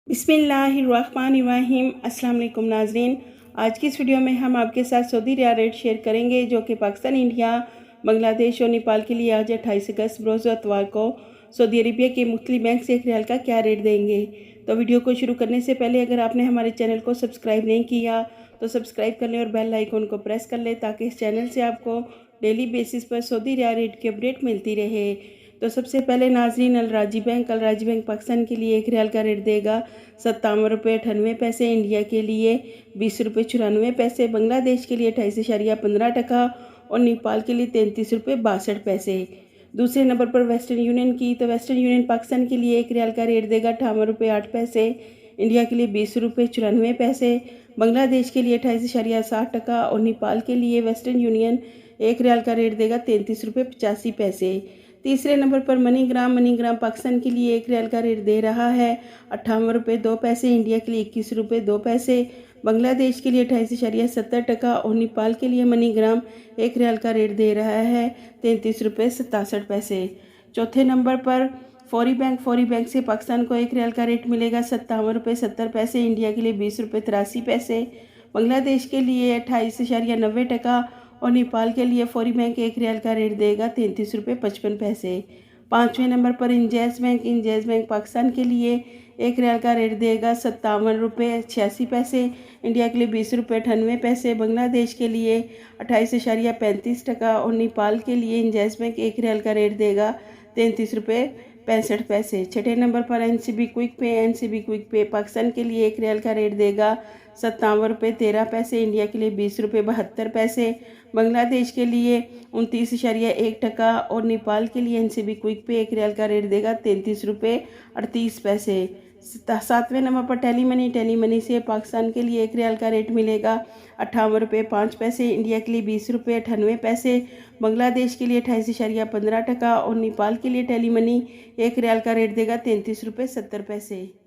बिस्मिल्लाहिर्रहमानिर्रहीम। अस्सलाम वालेकुम नाज़रीन, आज की इस वीडियो में हम आपके साथ सऊदी रियाल रेट शेयर करेंगे जो कि पाकिस्तान, इंडिया, बांग्लादेश और नेपाल के लिए आज 28 अगस्त बरोज़ इतवार को सऊदी अरबिया के मुख्तलिफ बैंक से एक रियाल का क्या रेट देंगे। तो वीडियो को शुरू करने से पहले अगर आपने हमारे चैनल को सब्सक्राइब नहीं किया तो सब्सक्राइब कर लें और बेल आइकन को प्रेस कर लें ताकि इस चैनल से आपको डेली बेसिस पर सऊदी रियाल रेट की अपडेट मिलती रहे। तो सबसे पहले नाजरीन, अल राजी बैंक पाकिस्तान के लिए एक रियाल का रेट देगा 57 रुपये 98 पैसे, इंडिया के लिए 20 रुपये 94 पैसे, बांग्लादेश के लिए 28.15 और नेपाल के लिए 33 रुपये 62 पैसे। दूसरे नंबर पर वेस्टर्न यूनियन की, तो वेस्टर्न यूनियन पाकिस्तान के लिए एक रियाल का रेट देगा 58 रुपये 8 पैसे, इंडिया के लिए 20 रुपये 94 पैसे, बांग्लादेश के लिए 28.60 और नेपाल के लिए वेस्टर्न यूनियन एक रियाल का रेट देगा 33 रुपये 85 पैसे। तीसरे नंबर पर मनीग्राम पाकिस्तान के लिए एक रियाल का रेट दे रहा है 58 रुपये 2 पैसे, इंडिया के लिए 21 रुपये 2 पैसे, बांग्लादेश के लिए 28.70 और नेपाल के लिए मनीग्राम एक रियाल का रेट दे रहा है 33 रुपये 67 पैसे। चौथे नंबर पर फौरी बैंक से पाकिस्तान को एक रियाल का रेट मिलेगा 57 रुपये 70 पैसे, इंडिया के लिए 20 रुपये 83 पैसे, बांग्लादेश के लिए 28.90 और नेपाल के लिए फौरी बैंक एक रियाल का रेट देगा 33 रुपये 55 पैसे। पाँचवें नंबर पर इंजैज़ बैंक पाकिस्तान के लिए एक रियाल का रेट देगा 57 रुपये 86 पैसे, इंडिया के लिए 20 रुपये 98 पैसे, बांग्लादेश के लिए 28.35 और नेपाल के लिए इंजैज़ बैंक एक रियाल का रेट देगा 33 रुपये 65 पैसे। छठे नंबर पर एनसीबी क्विक पे पाकिस्तान के लिए एक रियाल का रेट देगा 57 रुपये 13 पैसे, इंडिया के लिए 20 रुपये 72 पैसे, बांग्लादेश के लिए 29.1 और नेपाल के लिए एनसीबी क्विक पे एक रियाल का रेट देगा 33 रुपये 38 पैसे। सातवें नंबर पर टेली मनी से पाकिस्तान के लिए एक रियाल का रेट मिलेगा 58 रुपये 5 पैसे, इंडिया के लिए 20 रुपये 98 पैसे, बांग्लादेश के लिए 28.15 और नेपाल के लिए टेली मनी एक रियाल का रेट देगा 33 रुपये 70 पैसे।